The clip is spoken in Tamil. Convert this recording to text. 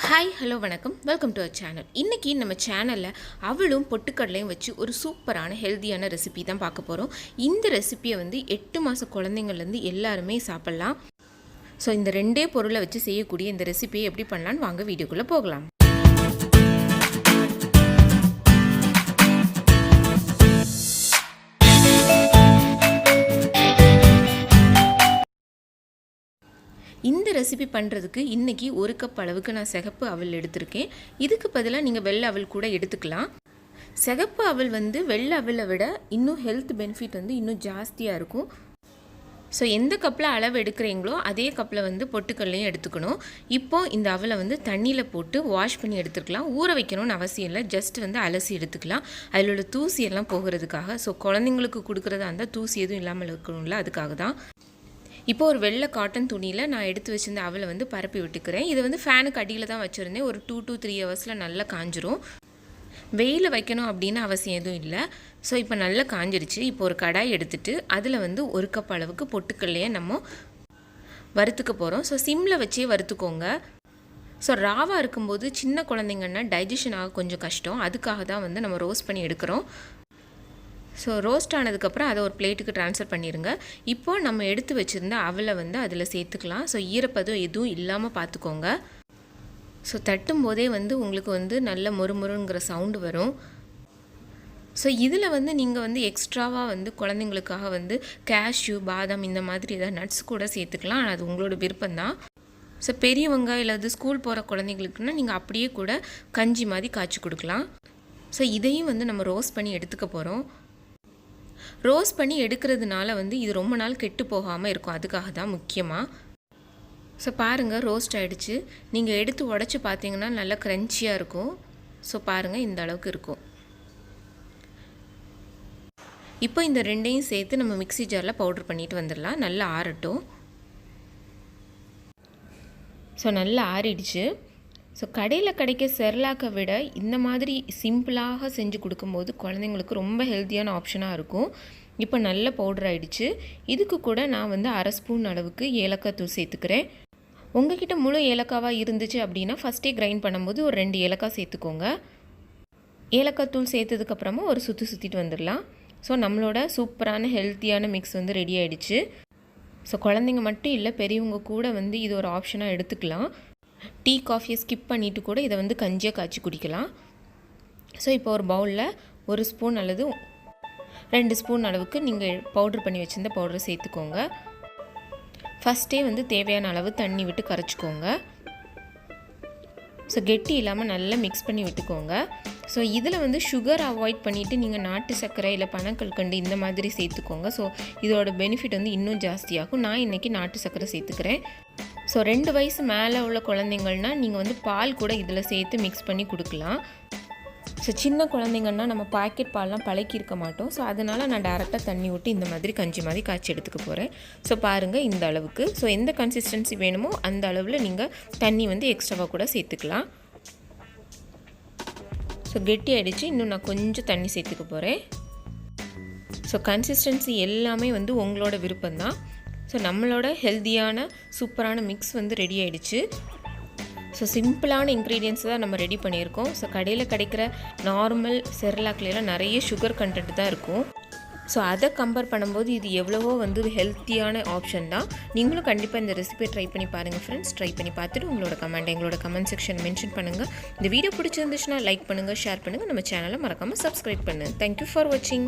ஹாய் ஹலோ வணக்கம், வெல்கம் டு அவர் சேனல். இன்றைக்கி நம்ம சேனலில் அவளும் பொட்டுக்கடலையும் வச்சு ஒரு சூப்பரான ஹெல்த்தியான ரெசிபி தான் பார்க்க போகிறோம். இந்த ரெசிபியை 8 மாத குழந்தைங்கள்லேருந்து எல்லாருமே சாப்பிட்லாம். ஸோ இந்த 2 பொருளை வச்சு செய்யக்கூடிய இந்த ரெசிபியை எப்படி பண்ணலான்னு வாங்க வீடியோக்குள்ளே போகலாம். இந்த ரெசிபி பண்ணுறதுக்கு இன்றைக்கி 1 கப் அளவுக்கு நான் சிகப்பு அவல் எடுத்திருக்கேன். இதுக்கு பதிலாக நீங்கள் வெள்ளை அவல் கூட எடுத்துக்கலாம். சிகப்பு அவல் வெள்ளை அவலை விட இன்னும் ஹெல்த் பெனிஃபிட் இன்னும் ஜாஸ்தியாக இருக்கும். ஸோ எந்த கப்பில் அளவு எடுக்கிறீங்களோ அதே கப்பில் பொட்டுக்கல்லையும் எடுத்துக்கணும். இப்போது இந்த அவலை தண்ணியில் போட்டு வாஷ் பண்ணி எடுத்துக்கலாம். ஊற வைக்கணும்னு அவசியம் இல்லை, ஜஸ்ட் அலசி எடுத்துக்கலாம். அதில் உள்ள தூசியெல்லாம் போகிறதுக்காக. ஸோ குழந்தைங்களுக்கு கொடுக்குறதா இருந்தால் தூசி எதுவும் இல்லாமல் இருக்கணும்ல, அதுக்காக தான். இப்போ ஒரு வெள்ளை காட்டன் துணியில் நான் எடுத்து வச்சுருந்த அவலை பரப்பி விட்டுக்கிறேன். இதை ஃபேனுக்கு அடியில் தான் வச்சுருந்தேன். ஒரு 2 to 3 ஹவர்ஸில் நல்லா காஞ்சிரும். வெயில் வைக்கணும் அப்படின்னு அவசியம் எதுவும் இல்லை. ஸோ இப்போ நல்லா காஞ்சிருச்சு. இப்போ ஒரு கடாய் எடுத்துகிட்டு அதில் 1 கப் அளவுக்கு பொட்டுக்கல்லையே நம்ம வறுத்துக்க போகிறோம். ஸோ சிம்மில் வச்சே வறுத்துக்கோங்க. ஸோ ராவாக இருக்கும்போது சின்ன குழந்தைங்கன்னா டைஜஷன் ஆக கொஞ்சம் கஷ்டம். அதுக்காக தான் நம்ம ரோஸ்ட் பண்ணி எடுக்கிறோம். ஸோ ரோஸ்ட் ஆனதுக்கப்புறம் அதை ஒரு பிளேட்டுக்கு ட்ரான்ஸ்ஃபர் பண்ணிடுங்க. இப்போது நம்ம எடுத்து வச்சுருந்த அவலை அதில் சேர்த்துக்கலாம். ஸோ ஈரப்பதம் எதுவும் இல்லாமல் பார்த்துக்கோங்க. ஸோ தட்டும் போதே உங்களுக்கு நல்ல மொறுமொறுங்கிற சவுண்டு வரும். ஸோ இதில் நீங்கள் எக்ஸ்ட்ராவாக குழந்தைங்களுக்காக கேஷ்யூ, பாதாம் இந்த மாதிரி ஏதாவது நட்ஸ் கூட சேர்த்துக்கலாம். அது உங்களோட விருப்பம்தான். ஸோ பெரியவங்க இல்லை ஸ்கூல் போகிற குழந்தைங்களுக்குன்னா நீங்கள் அப்படியே கூட கஞ்சி மாதிரி காய்ச்சி கொடுக்கலாம். ஸோ இதையும் நம்ம ரோஸ்ட் பண்ணி எடுத்துக்க போகிறோம். ரோஸ்ட் பண்ணி எடுக்கிறதுனால இது ரொம்ப நாள் கெட்டு போகாமல் இருக்கும். அதுக்காக தான் முக்கியமாக. ஸோ பாருங்கள், ரோஸ்ட் ஆகிடுச்சு. நீங்கள் எடுத்து உடச்சி பார்த்தீங்கன்னா நல்லா க்ரன்ச்சியாக இருக்கும். ஸோ பாருங்கள், இந்த அளவுக்கு இருக்கும். இப்போ இந்த 2ஐயும் சேர்த்து நம்ம மிக்ஸி ஜாரில் பவுடர் பண்ணிட்டு வந்துடலாம். நல்லா ஆறட்டும். ஸோ நல்லா ஆறிடுச்சு. ஸோ கடையில் கிடைக்க செர்லாக்கை விட இந்த மாதிரி சிம்பிளாக செஞ்சு கொடுக்கும்போது குழந்தைங்களுக்கு ரொம்ப ஹெல்த்தியான ஆப்ஷனாக இருக்கும். இப்போ நல்ல பவுடர் ஆகிடுச்சு. இதுக்கு கூட நான் 1/2 ஸ்பூன் அளவுக்கு ஏலக்காய் தூள் சேர்த்துக்கிறேன். உங்ககிட்ட முழு ஏலக்காவாக இருந்துச்சு அப்படின்னா ஃபஸ்ட்டே கிரைண்ட் பண்ணும்போது ஒரு 2 ஏலக்காய் சேர்த்துக்கோங்க. ஏலக்காய் தூள் சேர்த்ததுக்கப்புறமா ஒரு சுற்றிட்டு வந்துடலாம். ஸோ நம்மளோட சூப்பரான ஹெல்த்தியான மிக்ஸ் ரெடி ஆகிடுச்சு. ஸோ குழந்தைங்க மட்டும் இல்லை, பெரியவங்க கூட இது ஒரு ஆப்ஷனாக எடுத்துக்கலாம். டீ காஃபியை ஸ்கிப் பண்ணிவிட்டு கூட இதை கஞ்சியாக காய்ச்சி குடிக்கலாம். ஸோ இப்போ ஒரு பவுலில் 1 ஸ்பூன் அல்லது 2 ஸ்பூன் அளவுக்கு நீங்கள் பவுட்ரு பண்ணி வச்சுருந்த பவுடரை சேர்த்துக்கோங்க. ஃபஸ்ட்டே தேவையான அளவு தண்ணி விட்டு கரைச்சிக்கோங்க. ஸோ கெட்டி இல்லாமல் நல்லா மிக்ஸ் பண்ணி விட்டுக்கோங்க. ஸோ இதில் சுகர் அவாய்ட் பண்ணிவிட்டு நீங்கள் நாட்டு சர்க்கரை இல்லை பனக்கல்கண்டு இந்த மாதிரி சேர்த்துக்கோங்க. ஸோ இதோட பெனிஃபிட் இன்னும் ஜாஸ்தியாகும். நான் இன்றைக்கி நாட்டு சர்க்கரை சேர்த்துக்கிறேன். ஸோ 2 வயசு மேலே உள்ள குழந்தைங்கள்னா நீங்கள் பால் கூட இதில் சேர்த்து மிக்ஸ் பண்ணி கொடுக்கலாம். ஸோ சின்ன குழந்தைங்கன்னா நம்ம பாக்கெட் பால்லாம் பழக்கியிருக்க மாட்டோம். ஸோ அதனால் நான் டேரெக்டாக தண்ணி விட்டு இந்த மாதிரி கஞ்சி மாதிரி காய்ச்சி எடுத்துக்க போகிறேன். ஸோ பாருங்கள், இந்த அளவுக்கு. ஸோ எந்த கன்சிஸ்டன்சி வேணுமோ அந்த அளவில் நீங்கள் தண்ணி எக்ஸ்ட்ராவாக கூட சேர்த்துக்கலாம். ஸோ கெட்டி ஆகிடுச்சு. இன்னும் நான் கொஞ்சம் தண்ணி சேர்த்துக்க போகிறேன். ஸோ கன்சிஸ்டன்சி எல்லாமே உங்களோட விருப்பம்தான். ஸோ நம்மளோட ஹெல்த்தியான சூப்பரான மிக்ஸ் ரெடி ஆகிடுச்சு. ஸோ சிம்பிளான இன்க்ரீடியன்ஸ் தான் நம்ம ரெடி பண்ணியிருக்கோம். ஸோ கடையில் கிடைக்கிற நார்மல் செர்லாக்லாம் நிறைய சுகர் கண்டென்ட் தான் இருக்கும். ஸோ அதை கம்பேர் பண்ணும்போது இது எவ்வளவோ ஹெல்த்தியான ஆப்ஷன் தான். நீங்களும் கண்டிப்பாக இந்த ரெசிபியை ட்ரை பண்ணி பாருங்கள் ஃப்ரெண்ட்ஸ். ட்ரை பண்ணி பார்த்துட்டு எங்களோட கமெண்ட் செக்ஷன் மென்ஷன் பண்ணுங்கள். இந்த வீடியோ பிடிச்சிருந்துச்சுன்னா லைக் பண்ணுங்கள், ஷேர் பண்ணுங்கள். நம்ம சேனலை மறக்காமல் சப்ஸ்கிரைப் பண்ணுங்கள். தேங்க்யூ ஃபார் வாட்சிங்.